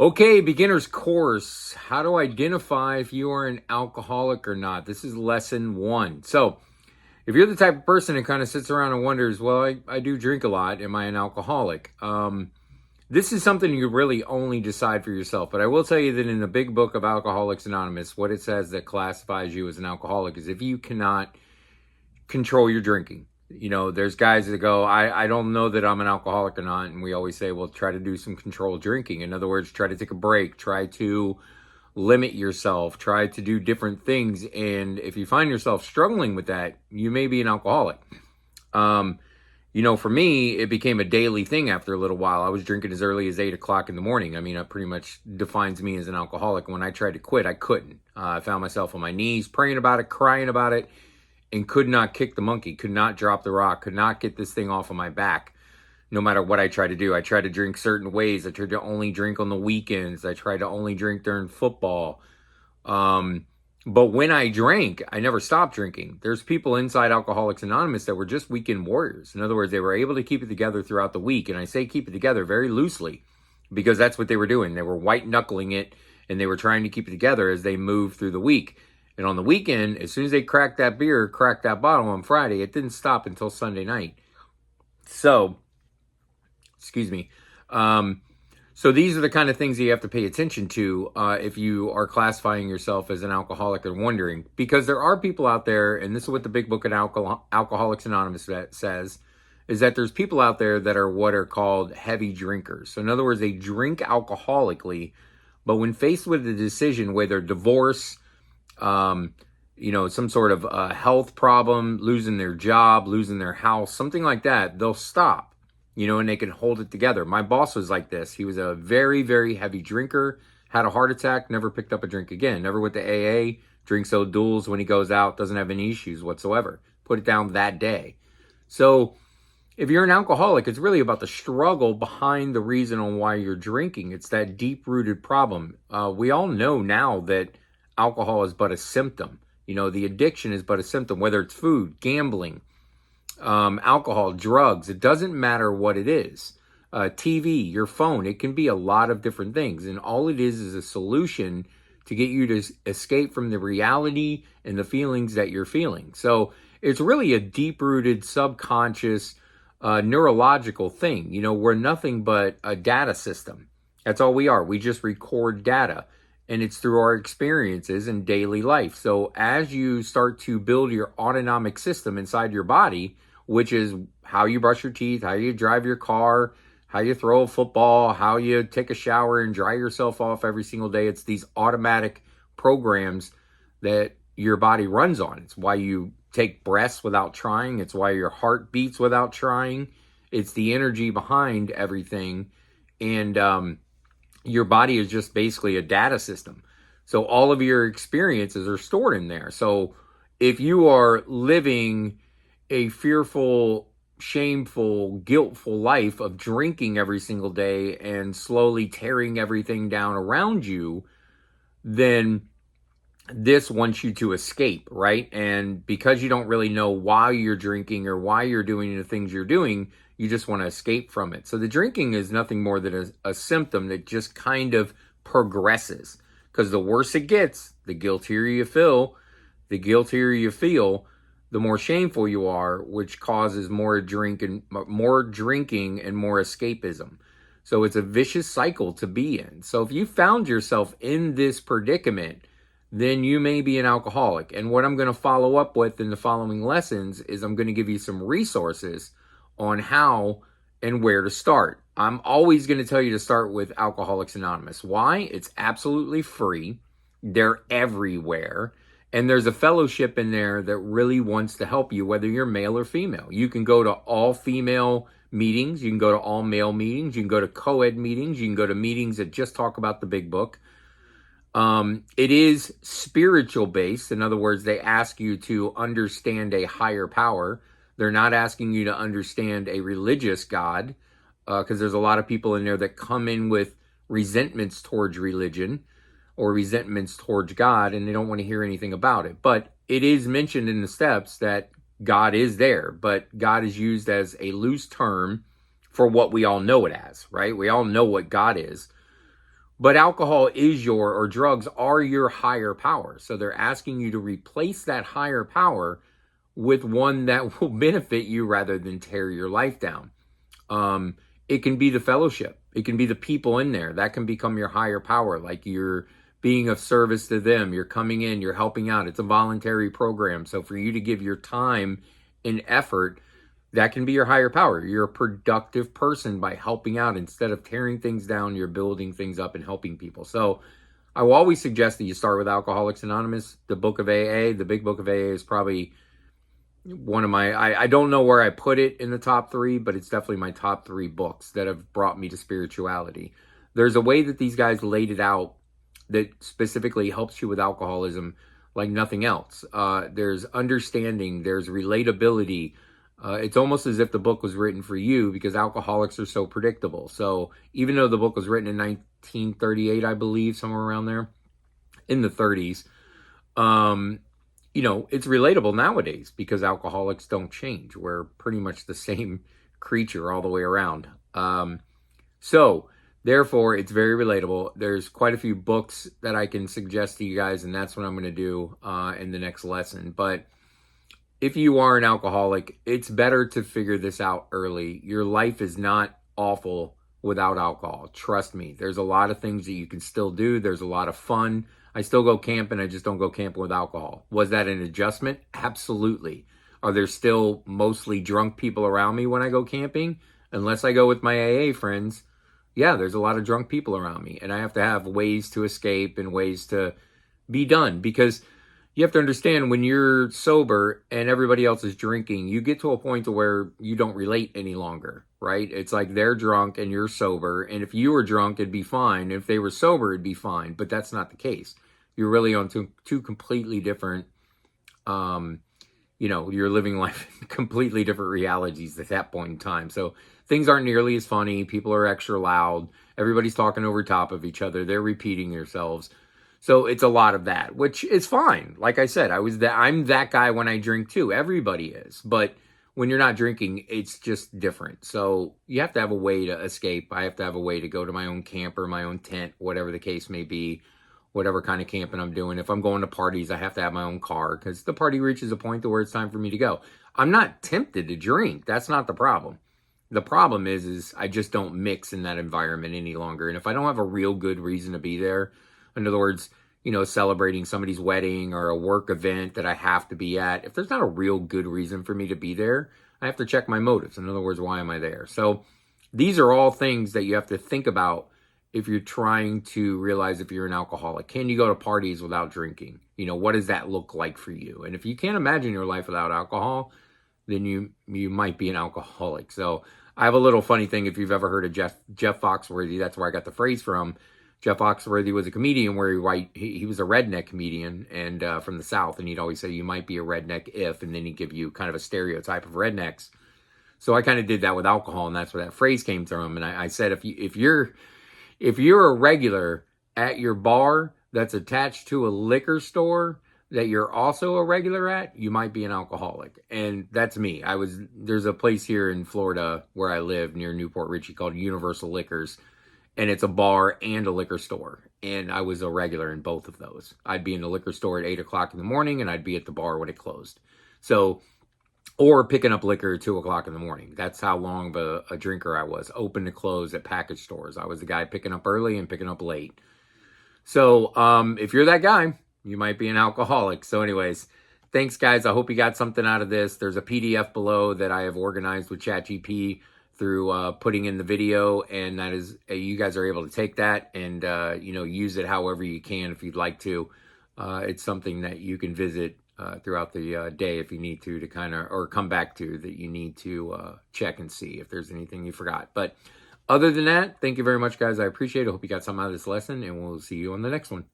Okay, beginner's course. How to identify if you are an alcoholic or not. This is lesson one. So, if you're the type of person that kind of sits around and wonders, well, I do drink a lot. Am I an alcoholic? This is something you really only decide for yourself. But I will tell you that in the big book of Alcoholics Anonymous, what it says that classifies you as an alcoholic is if you cannot control your drinking. You know, there's guys that go, I don't know that I'm an alcoholic or not. And we always say, well, try to do some controlled drinking. In other words, try to take a break, try to limit yourself, try to do different things. And if you find yourself struggling with that, you may be an alcoholic. For me, it became a daily thing after a little while. I was drinking as early as 8 o'clock in the morning. I mean, that pretty much defines me as an alcoholic. When I tried to quit, I couldn't. I found myself on my knees, praying about it, crying about it, and could not kick the monkey, could not drop the rock, could not get this thing off of my back. No matter what I tried to do, I tried to drink certain ways. I tried to only drink on the weekends. I tried to only drink during football. But when I drank, I never stopped drinking. There's people inside Alcoholics Anonymous that were just weekend warriors. In other words, they were able to keep it together throughout the week. And I say keep it together very loosely because that's what they were doing. They were white knuckling it and they were trying to keep it together as they moved through the week. And on the weekend, as soon as they cracked that beer, cracked that bottle on Friday, it didn't stop until Sunday night. So, excuse me. So these are the kind of things that you have to pay attention to if you are classifying yourself as an alcoholic and wondering. Because there are people out there, and this is what the big book of Alcoholics Anonymous says, is that there's people out there that are what are called heavy drinkers. So in other words, they drink alcoholically, but when faced with a decision, whether divorce, some sort of health problem, losing their job, losing their house, something like that, they'll stop, and they can hold it together. My boss was like this. He was a very, very heavy drinker, had a heart attack, never picked up a drink again, never went to AA, drinks O'Doul's when he goes out, doesn't have any issues whatsoever. Put it down that day. So if you're an alcoholic, it's really about the struggle behind the reason on why you're drinking. It's that deep-rooted problem. We all know now that alcohol is but a symptom. The addiction is but a symptom, whether it's food, gambling, alcohol, drugs. It doesn't matter what it is. TV, your phone, it can be a lot of different things. And all it is a solution to get you to escape from the reality and the feelings that you're feeling. So it's really a deep-rooted, subconscious, neurological thing. We're nothing but a data system. That's all we are. We just record data. And it's through our experiences in daily life. So as you start to build your autonomic system inside your body, which is how you brush your teeth, how you drive your car, how you throw a football, how you take a shower and dry yourself off every single day. It's these automatic programs that your body runs on. It's why you take breaths without trying. It's why your heart beats without trying. It's the energy behind everything. And, your body is just basically a data system. So all of your experiences are stored in there. So if you are living a fearful, shameful, guiltful life of drinking every single day and slowly tearing everything down around you, then this wants you to escape, right? And because you don't really know why you're drinking or why you're doing the things you're doing, you just want to escape from it. So the drinking is nothing more than a symptom that just kind of progresses. Because the worse it gets, the guiltier you feel. The guiltier you feel, the more shameful you are, which causes more drinking and more escapism. So it's a vicious cycle to be in. So if you found yourself in this predicament, then you may be an alcoholic. And what I'm going to follow up with in the following lessons is I'm going to give you some resources on how and where to start. I'm always going to tell you to start with Alcoholics Anonymous. Why? It's absolutely free. They're everywhere. And there's a fellowship in there that really wants to help you, whether you're male or female. You can go to all female meetings. You can go to all male meetings. You can go to co-ed meetings. You can go to meetings that just talk about the big book. It is spiritual based. In other words, they ask you to understand a higher power. They're not asking you to understand a religious God, because there's a lot of people in there that come in with resentments towards religion or resentments towards God, and they don't want to hear anything about it. But it is mentioned in the steps that God is there, but God is used as a loose term for what we all know it as, right? We all know what God is. But alcohol is or drugs are your higher power. So they're asking you to replace that higher power with one that will benefit you rather than tear your life down. It can be the fellowship. It can be the people in there. That can become your higher power. Like you're being of service to them. You're coming in, you're helping out. It's a voluntary program. So for you to give your time and effort, that can be your higher power. You're a productive person by helping out. Instead of tearing things down, you're building things up and helping people. So I will always suggest that you start with Alcoholics Anonymous. The book of AA, the big book of AA is probably one of my, I don't know where I put it in the top three, but it's definitely my top three books that have brought me to spirituality. There's a way that these guys laid it out that specifically helps you with alcoholism like nothing else. There's understanding, there's relatability. It's almost as if the book was written for you because alcoholics are so predictable. So even though the book was written in 1938, I believe, somewhere around there, in the 30s, it's relatable nowadays because alcoholics don't change. We're pretty much the same creature all the way around. So therefore, it's very relatable. There's quite a few books that I can suggest to you guys, and that's what I'm going to do in the next lesson. But if you are an alcoholic, it's better to figure this out early. Your life is not awful without alcohol. Trust me. There's a lot of things that you can still do. There's a lot of fun. I still go camping. I just don't go camping with alcohol. Was that an adjustment? Absolutely. Are there still mostly drunk people around me when I go camping? Unless I go with my AA friends, yeah, there's a lot of drunk people around me. And I have to have ways to escape and ways to be done because you have to understand when you're sober and everybody else is drinking, you get to a point to where you don't relate any longer, right? It's like they're drunk and you're sober. And if you were drunk, it'd be fine. If they were sober, it'd be fine. But that's not the case. You're really on two completely different, you're living life in completely different realities at that point in time. So things aren't nearly as funny. People are extra loud. Everybody's talking over top of each other. They're repeating themselves. So it's a lot of that, which is fine. Like I said, I'm that guy when I drink too. Everybody is. But when you're not drinking, it's just different. So you have to have a way to escape. I have to have a way to go to my own camper, my own tent, whatever the case may be, whatever kind of camping I'm doing. If I'm going to parties, I have to have my own car because the party reaches a point to where it's time for me to go. I'm not tempted to drink. That's not the problem. The problem is I just don't mix in that environment any longer. And if I don't have a real good reason to be there, in other words, celebrating somebody's wedding or a work event that I have to be at, if there's not a real good reason for me to be there, I have to check my motives. In other words, why am I there? So these are all things that you have to think about if you're trying to realize if you're an alcoholic. Can you go to parties without drinking? What does that look like for you? And if you can't imagine your life without alcohol, then you might be an alcoholic. So I have a little funny thing. If you've ever heard of Jeff Foxworthy, that's where I got the phrase from. Jeff Foxworthy was a comedian where he was a redneck comedian and from the South. And he'd always say, you might be a redneck if, and then he'd give you kind of a stereotype of rednecks. So I kind of did that with alcohol, and that's where that phrase came from. And I said, if you're a regular at your bar that's attached to a liquor store that you're also a regular at, you might be an alcoholic. And that's me. There's a place here in Florida where I live near Newport Richey called Universal Liquors. And it's a bar and a liquor store. And I was a regular in both of those. I'd be in the liquor store at 8 o'clock in the morning and I'd be at the bar when it closed. So, or picking up liquor at 2 o'clock in the morning. That's how long of a drinker I was. Open to close at package stores. I was the guy picking up early and picking up late. So if you're that guy, you might be an alcoholic. So anyways, thanks guys. I hope you got something out of this. There's a PDF below that I have organized with ChatGPT through putting in the video, and that is you guys are able to take that and use it however you can if you'd like to. It's something that you can visit throughout the day if you need to kind of, or come back to, that you need to check and see if there's anything you forgot. But other than that, thank you very much guys. I appreciate it. I hope you got something out of this lesson, and we'll see you on the next one.